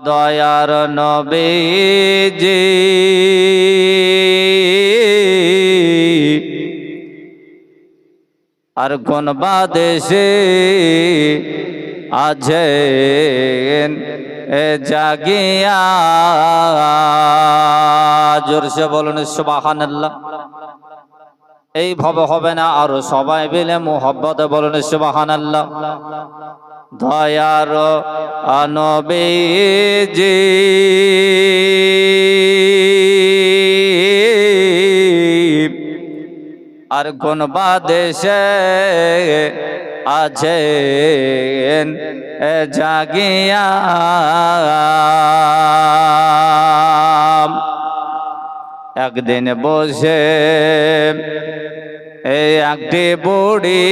দয়ার নবীজি আর কোন বাদেশে আছেন জাগিয়া জোরসে বলুন সুবহানাল্লাহ। এইভাবে হবে না, আরো সবাই মিলে মুহাব্বতে বলুন সুবহানাল্লাহ। দয়ার নবীজি আর কোন বাদেশে আছেন জাগিয়া একদিন বসে এই একটি বুড়ি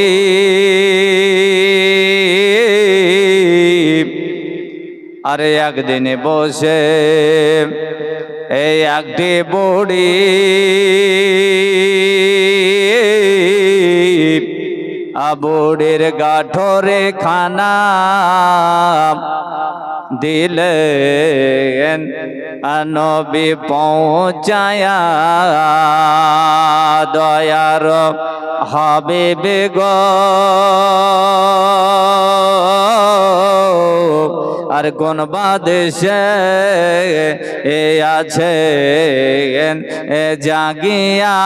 আরে একদিন বসে এই একটি বুড়ি বুড়ির গাঠরে খানা দিলেন নবী পৌঁছায়া দয়ার হাবিব গো আর কোন বাদেশে আছে জাগিয়া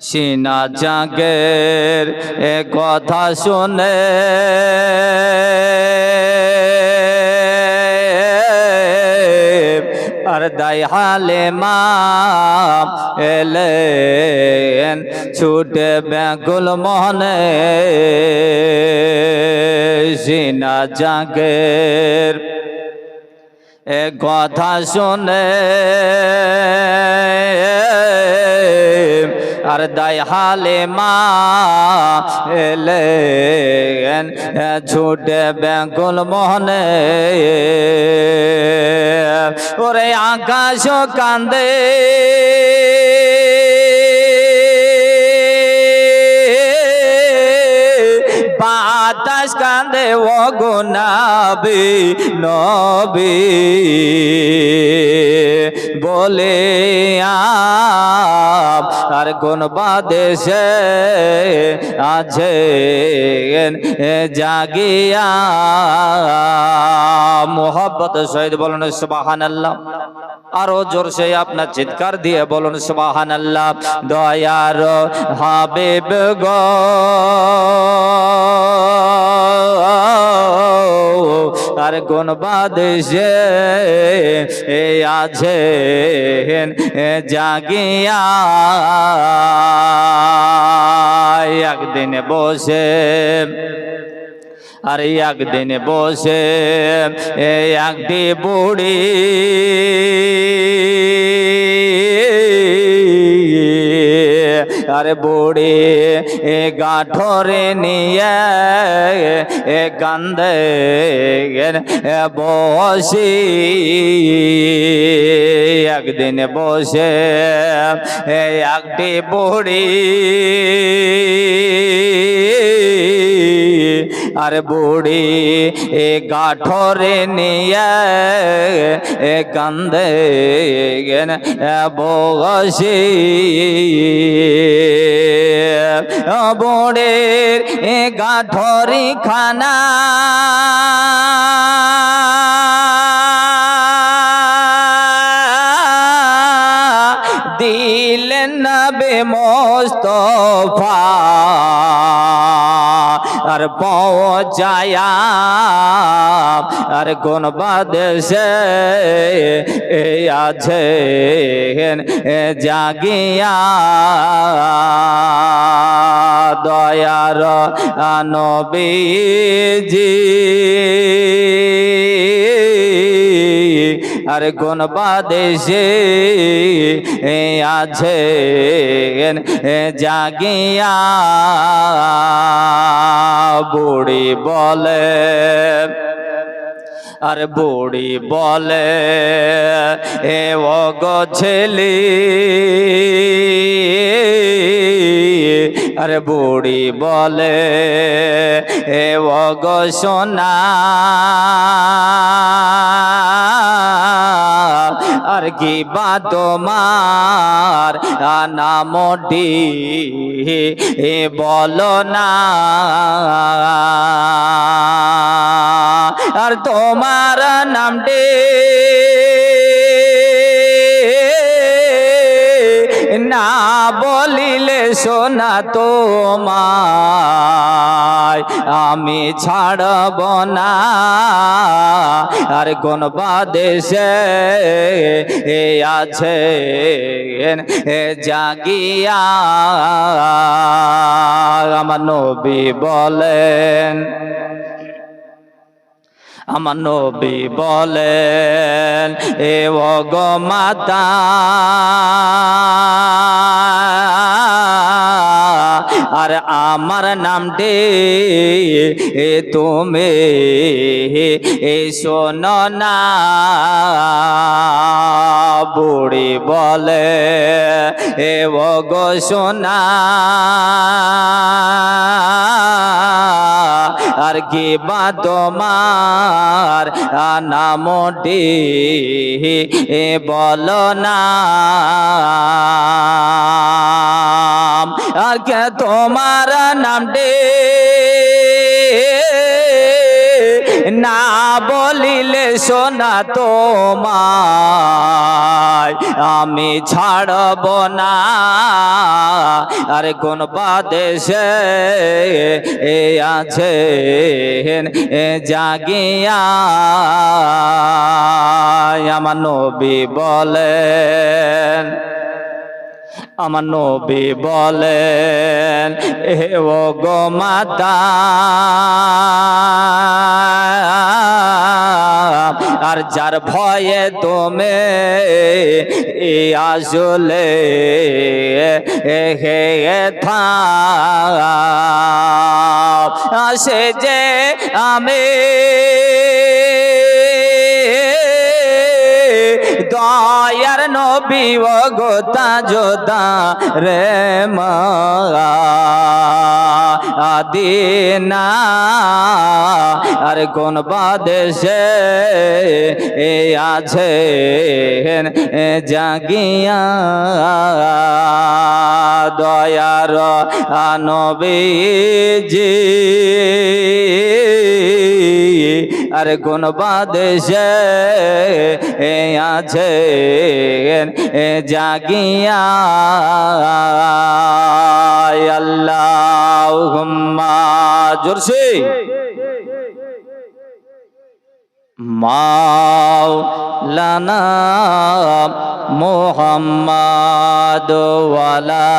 সিনা জাগের কথা শুনে আর দাই হালে মা এলেন ছুটে ব্যাকুল মনে সিনা জাগের কথা শুনে আর দাই হালে মা এলেন ছুটে ব্যাকুল মনে ওরে আকাশ কান্দে বাতাস কান্দে ও গো নবী নবী বলে আর কোন বাদেশে আছে জাগিয়া মোহব্বত সহিত বলুন সুবহানাল্লাহ। আরো জোরসে আপনার চিৎকার দিয়ে বলুন সুবহানাল্লাহ। দয়ার হাবিব গো আর কোন বাদেশে আছে জাগিয়া একদিন বসে আর একদিন বসে একটি বুড়ি আর বুড়ি গাঠরে নিয়ে কান্দে বসি একদিন বসে একটি বুড়ি আর বুড়ি গাঠরে নিয়ে কান্দে বসি বুড়ির গাঠরি খানা দিলেন নবী মুস্তাফা আর পৌঁছায়া আর কোন বাদেশে আছে জাগিয়া দয়ার নবীজি আর কোন বাদেশে আছে জাগিয়া বুড়ি বলে আর বুড়ি বলে এ ও গো ছেলে আরে বুড়ি বলে এ ওগো সোনা আর কি বা তোমার নামটি বলো না আর তোমার নামটি না বলিলে সোনা তোমায় আমি ছাড়ব না আর কোন বাদেশে আছে জাগিয়া আমার নবী বলেন আমার নবী বলেন এ ওগো মাতা আর আমার নামটি তুমি শোনো না বুড়ি বলে এ ওগো সোনা আর কি বা তোমার নামটি বলো না আর কে তোমার নামটি না বলিলে সোনা তোমায় আমি ছাড়ব না আর কোন বাদেশে আছে জাগিয়া আমার নবী বলেন আমার নবী বলেন হে ওগো মাতা আর যার ভয়ে তুমি আসলে হে সে যে আমি দয়ার নবী ওগো তাজোদা রে মা আদিনা আর কোন বাদেশে আছে জাগিয়া দয়ার নবীজি আর কোন বাদেশে আছে জাগিয়া আল্লাহুম্মা জোরসে মাওলানা মুহাম্মদ ওয়ালা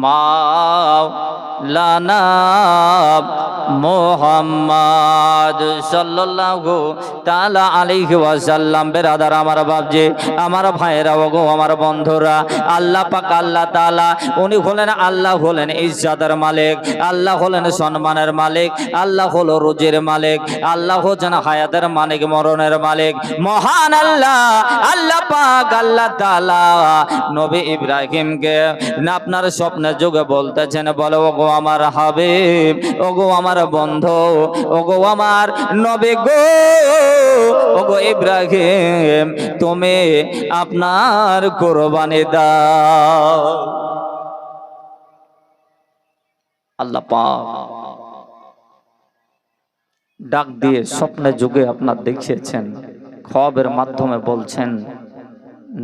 মাওলানা মুহাম্মদ সাল্লাল্লাহু তাআলা আলাইহি ওয়াসাল্লাম। বেরাদার আমার বাপজি আমার ভাইরা ওগো আমার বন্ধুরা, আল্লাহ পাক আল্লাহ তাআলা উনি হলেন আল্লাহ হলেন ইজ্জতের মালিক, আল্লাহ হলেন সম্মানের মালিক, আল্লাহ হলো রুজির মালিক, আল্লাহ হচ্ছেন হায়াতের মালিক, মরণের মালিক। মহান আল্লাহ আল্লাহ পাক আল্লাহ তাআলা নবী ইব্রাহিমকে আপনার স্বপ্নের যুগে বলতেছেন, বলো ওগো আমার হাবিব, ওগো আমার বন্ধু, ওগো আমার নবী গো, ওগো ইব্রাহিম তুমি আপনার কুরবানি দাও। আল্লাহ পাক ডাক দিয়ে স্বপ্নের যুগে আপনার দেখিয়েছেন, খবরের মাধ্যমে বলছেন,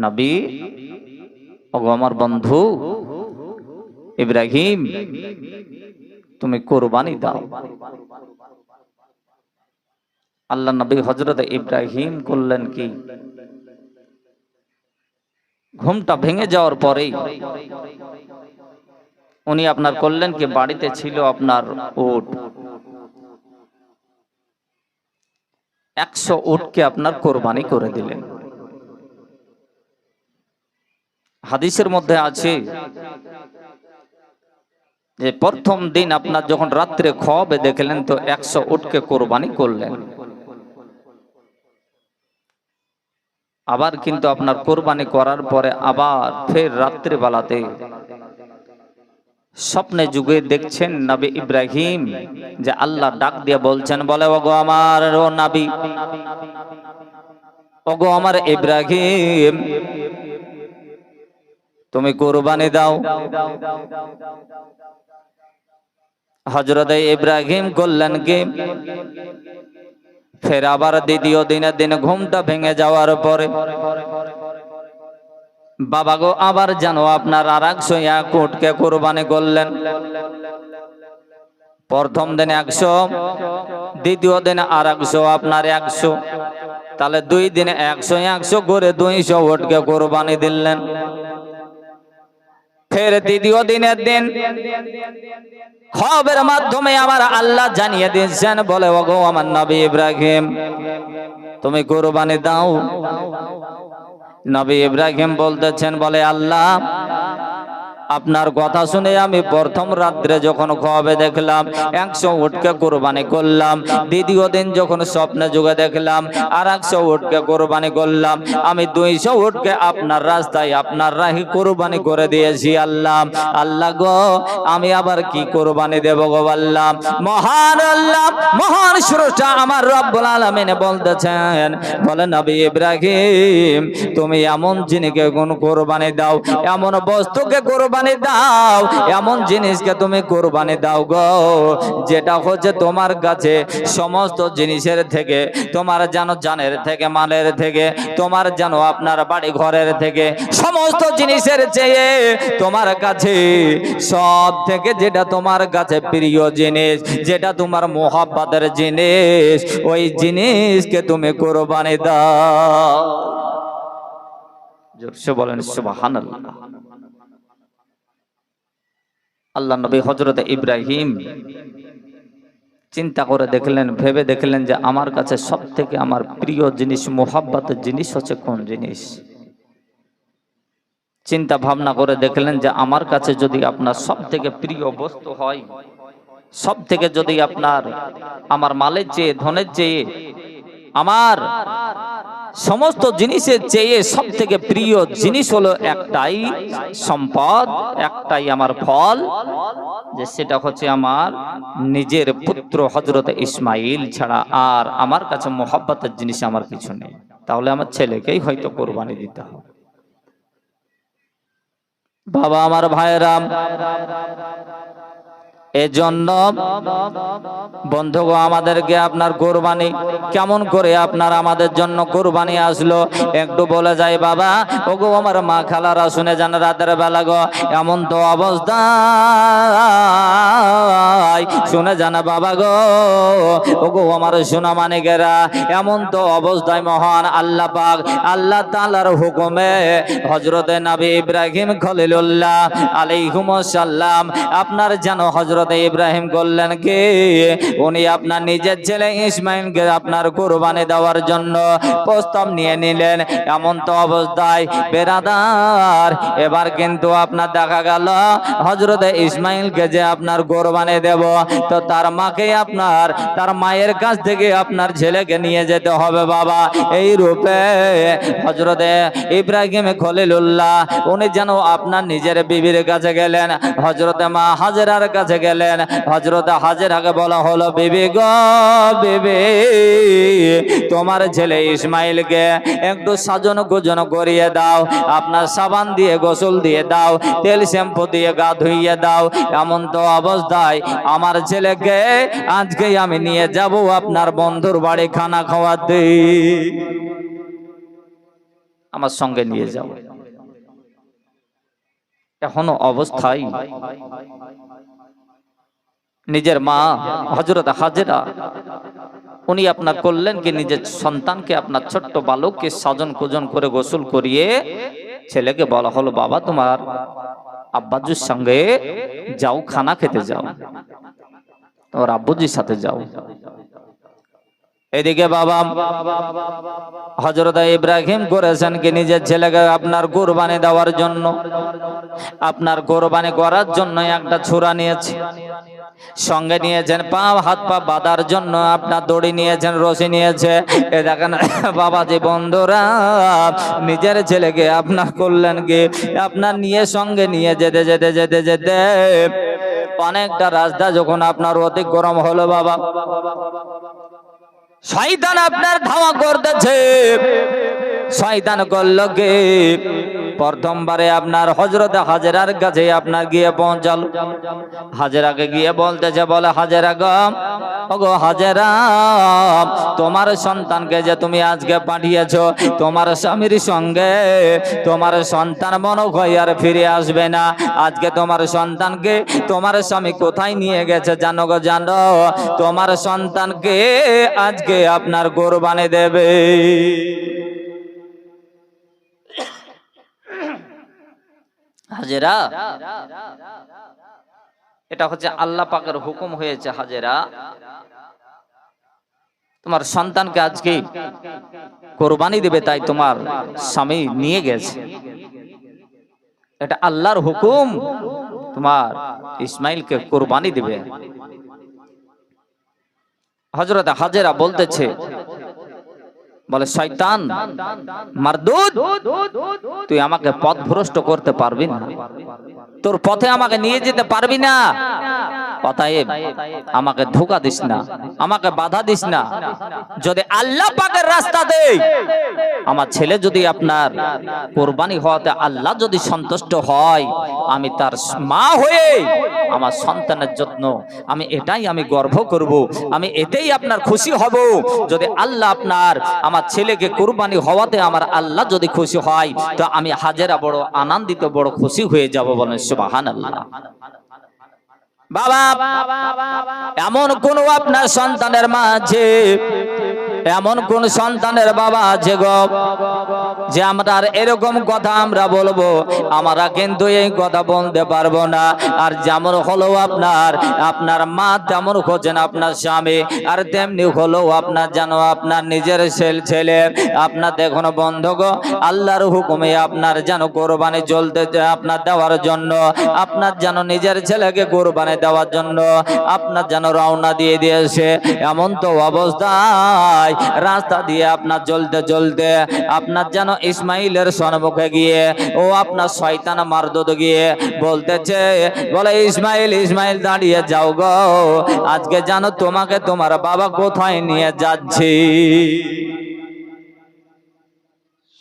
নবী ওগো আমার বন্ধু ইব্রাহিম তুমি কুরবানি দাও। আল্লাহ নবী হযরত ইব্রাহিম করলেন কি, ঘুমটা ভেঙে যাওয়ার পরেই উনি আপনার করলেন কি, বাড়িতে ছিল আপনার উট, 100 উটকে আপনার কুরবানি করে দিলেন। হাদিসের মধ্যে আছে যে প্রথম দিন আপনার যখন রাত্রে খোয়াবে দেখলেন তো 100 উটকে কুরবানি করলেন। আবার কিন্তু আপনার কোরবানি করার পরে আবার ফের রাত্রিবেলাতে স্বপ্নে যুগে দেখছেন নবী ইব্রাহিম যে আল্লাহ ডাক দিয়ে বলছেন, বলে ওগো আমার ও নবী, ওগো আমার ইব্রাহিম, তুমি কোরবানি দাও। হযরত ইব্রাহিম করলেন কি, ফের আবার দ্বিতীয় দিন ঘুমটা ভেঙে যাওয়ার পরে বাবা গো আবার জানো আপনার আর 100 উটকে কোরবানি করলেন। প্রথম দিন 100, দ্বিতীয় দিন আর 100, আপনার 100, তাহলে 2 দিনে 100 করে 200 উটকে কোরবানি দিলেন। ফের তৃতীয় দিনের দিন খবরের মাধ্যমে আমার আল্লাহ জানিয়ে দিয়েছেন, বলে ওগো আমার নবী ইব্রাহিম, তুমি কোরবানি দাও। নবী ইব্রাহিম বলতেছেন, বলে আল্লাহ, আপনার কথা শুনে আমি প্রথম রাত্রে যখন খোয়াবে দেখলাম 100 উটকে কোরবানি করলাম, দ্বিতীয় দিন যখন স্বপ্নে যুগে দেখলাম আর 100 উটকে কোরবানি করলাম, আমি 200 উটকে আপনার রাস্তায় আপনার রাহি কোরবানি করে দিয়েছি। আল্লাহ, আল্লাহ গো, আমি আবার কি কোরবানি দেব গো আল্লাহ? মহান আল্লাহ, মহান স্রষ্টা আমার রব্বুল আলামিন বলতেছেন, বলে নবী ইব্রাহিম, তুমি এমন জিনিসকে কোন কোরবানি দাও, এমন বস্তুকে কোরবানি দাও, এমন জিনিসকে তুমি কোরবানি দাও গো, যেটা হচ্ছে তোমার কাছে সমস্ত জিনিসের থেকে, তোমার জানো জানের থেকে, মালের থেকে, তোমার জানো আপনার বাড়ি ঘরের থেকে, সমস্ত জিনিসের চেয়ে তোমার কাছে সব থেকে যেটা তোমার কাছে প্রিয় জিনিস, যেটা তোমার মোহাব্বতের জিনিস, ওই জিনিসকে তুমি কোরবানি দাও। জোরসে বলেন সুবহানাল্লাহ। আল্লাহ নবী হযরত ইব্রাহিম চিন্তা করে দেখলেন, ভেবে দেখলেন যে আমার কাছে সব থেকে আমার প্রিয় জিনিস, মোহাব্বতের জিনিস হচ্ছে কোন জিনিস। চিন্তা ভাবনা করে দেখলেন যে আমার কাছে যদি আপনার সব থেকে প্রিয় বস্তু হয়, সব থেকে যদি আপনার আমার মালের চেয়ে, ধনের চেয়ে, আমার সমস্ত জিনিসের চেয়ে সব থেকে প্রিয় জিনিস হলো একটাই সম্পদ, একটাই আমার ফল, যে সেটা হচ্ছে আমার নিজের পুত্র হযরত ইসমাইল ছাড়া আর আমার কাছে মোহাব্বতের জিনিস আমার কিছু নেই। তাহলে আমার ছেলেকেই হয়তো কোরবানি দিতে হবে। বাবা আমার ভাইরাম, এজন্য বন্ধুগো আমাদেরকে আপনার কোরবানি কেমন করে আপনার আমাদের জন্য কোরবানি আসলো একটু বলে যাই বাবা। ওগো আমার মা খালারা শুনে যান, রাতের বেলা গো এমন তো অবস্থা, শুনে যান বাবা গো, ওগো আমার সোনা মানিকেরা, এমন তো অবস্থায় মহান আল্লাহ পাক আল্লাহ তাআলার হুকুমে হযরতে নবী ইব্রাহিম খলিলুল্লাহ আলাইহিস সালাম আপনার জানো হযরত ইব্রাহিম করলেন কি, উনি আপনার নিজের ছেলে ইসমাইলকে আপনার কোরবানি দেওয়ার জন্য প্রস্তাব নিয়ে নিলেন। এমন তো অবস্থায় বেরাদার, এবার কিন্তু আপনার দেখা গেল হযরত ইসমাইলকে যে আপনার কোরবানি দেব, তো তার মাকে আপনার তার মায়ের কাছ থেকে আপনার ছেলেকে নিয়ে যেতে হবে বাবা। এই রূপে হযরত ইব্রাহিম খলিলুল্লাহ উনি যেন আপনার নিজের বিবির কাছে গেলেন, হযরত মা হাজেরার কাছে গেলেন। হযরত হাজেরাকে বলা হলো, বিবি গো বিবি, তোমার ছেলে ইসমাইলকে একটু সাজন গোজন করিয়ে দাও, আপনার সাবান দিয়ে গোসল দিয়ে দাও, তেল শ্যাম্পু দিয়ে গা ধুইয়ে দাও। এমন তো অবস্থায় আমার ছেলেকে আজকেই আমি নিয়ে যাব আপনার বন্ধুর বাড়ি খানা খাওয়াতে, আমার সঙ্গে নিয়ে যাও। এখনো অবস্থায় নিজের মা হযরত হাজেরা উনি আপনার করলেন কি, নিজের সন্তানকে আপনার ছোট্ট বালককে সাজন কোজন করে গোসল করিয়ে ছেলেকে বলা হলো, বাবা তোমার আব্বাজুর সঙ্গে যাও, খানা খেতে যাও, তোমার আব্বুজির সাথে যাও। এদিকে বাবা হযরত ইব্রাহিম করেছেন কি নিজের ছেলেকে আপনার কুরবানি দেওয়ার জন্য, আপনার কুরবানি করার জন্য একটা ছুরা নিয়েছে, সঙ্গে নিয়েছেন পা হাত পা বাঁধার জন্য আপনার দড়ি নিয়েছেন, রশি নিয়েছে। এ দেখেন বাবাজি বন্ধুরা, নিজের ছেলেকে আপনার করলেন কি আপনার নিয়ে সঙ্গে নিয়ে যেতে যেতে যেতে যেতে অনেকটা রাস্তা যখন আপনার অতিক্রম হলো বাবা, শয়তান আপনার ধাওয়া করতেছে। শয়তান করল কি প্রথমবারে আপনার হযরত হাজেরার কাছে আপনার গিয়ে পৌঁছাল। হাজেরাকে গিয়ে বলতেছে, বলে হাজেরা গো, ওগো হাজেরা, তোমার সন্তানকে যে তুমি আজকে পাঠিয়েছো তোমার স্বামীর সঙ্গে, তোমার সন্তান মনে হয় আর ফিরে আসবে না। আজকে তোমার সন্তানকে তোমার স্বামী কোথায় নিয়ে গেছে জানো গো? জানো, তোমার সন্তানকে আজকে আপনার কুরবানি দেবে। হাজেরা, এটা হচ্ছে আল্লাহ পাকের হুকুম হয়েছে। হাজেরা, তোমার সন্তানকে আজকে কুরবানি দেবে, তাই তোমার স্বামী নিয়ে গেছে। এটা আল্লাহর হুকুম, তোমার ইসমাইলকে কুরবানি দিবে। হযরত হাজেরা বলতেছে, বলে শয়তান মারদুদ, তুই আমাকে পথভ্রষ্ট করতে পারবি না, তোর পথে আমাকে নিয়ে যেতে পারবি না। অতএব আমাকে ধোঁকা দিস না, আমাকে বাধা দিস না। যদি আল্লাহ পাকের রাস্তা দেই, আমার ছেলে যদি আপনার কুরবানি হওয়াতে আল্লাহ যদি সন্তুষ্ট হয়, আমি তার মা হয়ে আমার সন্তানের জন্য আমি এটাই আমি গর্ব করব, আমি এতেই আপনার খুশি হব। যদি আল্লাহ আপনার আমার ছেলেকে কুরবানি হওয়াতে আমার আল্লাহ যদি খুশি হয়, তো আমি হাজেরা বড় আনন্দিত, বড় খুশি হয়ে যাব। বলেন সুবহানাল্লাহ। বাবা, এমন কোন আপনার সন্তানের মাঝে, এমন কোন সন্তানের বাবা আছে গো যে আমরা এরকম কথা আমরা বলবো, আমরা কিন্তু এই কথা বলতে পারবো না। আর যেমন হলো আপনার মা, তেমন হচ্ছেন আপনার স্বামী, আর তেমনি হলো আপনার জানো আপনার নিজের ছেলে। আপনার দেখুন বন্ধু গো, আল্লাহর হুকুমে আপনার যেন কোরবানি চলতে আপনার দেওয়ার জন্য, আপনার যেন নিজের ছেলেকে কোরবানি দেওয়ার জন্য আপনার যেন রওনা দিয়ে দিয়েছে। এমন তো অবস্থায় রাস্তা দিয়ে আপনার চলতে চলতে আপনার যেন ইসমাইলের সম্মুখে গিয়ে ও আপনার শয়তান মারদুদ গিয়ে বলতেছে, বলে ইসমাইল, ইসমাইল দাঁড়িয়ে যাও গো, আজকে জানো তোমাকে তোমার বাবা কোথায় নিয়ে যাচ্ছে।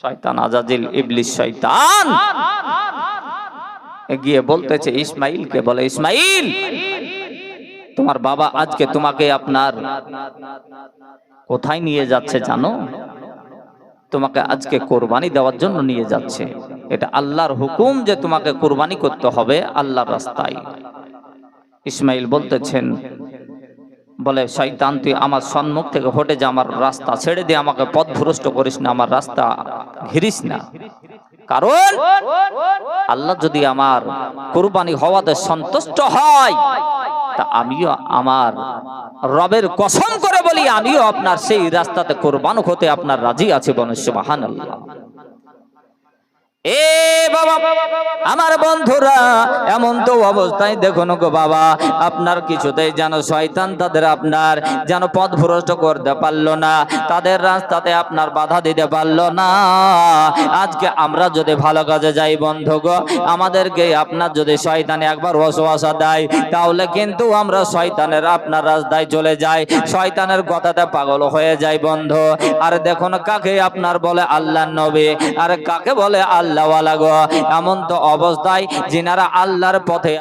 শয়তান আজাজিল, ইবলিস শয়তান গিয়ে বলতেছে ইসমাইলকে, বলে ইসমাইল, তোমার বাবা আজকে তোমাকে আপনার কোথায় নিয়ে যাচ্ছে জানো? তোমাকে আজকে কোরবানি দেওয়ার জন্য নিয়ে যাচ্ছে। এটা আল্লাহর হুকুম যে তোমাকে কোরবানি করতে হবে আল্লাহর রাস্তায়। ইসমাইল বলতেছেন, বলে শয়তান, তুই আমার সম্মুখ থেকে হটে যা, আমার রাস্তা ছেড়ে দিয়ে, আমাকে পথভ্রষ্ট করিস না, আমার রাস্তা ঘিরিস না। কারণ আল্লাহ যদি আমার কুরবানি হওয়াতে সন্তুষ্ট হয়, তা আমিও আমার রবের কসম করে বলি, আমিও আপনার সেই রাস্তাতে কুরবান হতে আপনার রাজি আছি। বলেন সুবহানাল্লাহ। এ বাবা, আমার বন্ধুরা, এমন তো অবস্থায় দেখুন গো বাবা, আপনার কিছুতেই যেন শয়তান তাদের আপনার যেন পথভ্রষ্ট করতে পারলো না, তাদের রাস্তাতে আপনার বাধা দিতে পারলো না। আজকে আমরা যদি ভালো কাজে যাই বন্ধু গো, আমাদেরকে আপনার যদি শয়তানে একবার ওয়াসওয়াসা দেয়, তাহলে কিন্তু আমরা শয়তানের আপনার রাস্তায় চলে যাই, শয়তানের কথাতে পাগল হয়ে যাই বন্ধু। আর দেখুন কাকে আপনার বলে আল্লাহর নবী, আর কাকে বলে আল্লাহ ওয়ালা গো। এমন তো অবস্থায় যিনারা আল্লাহর পথে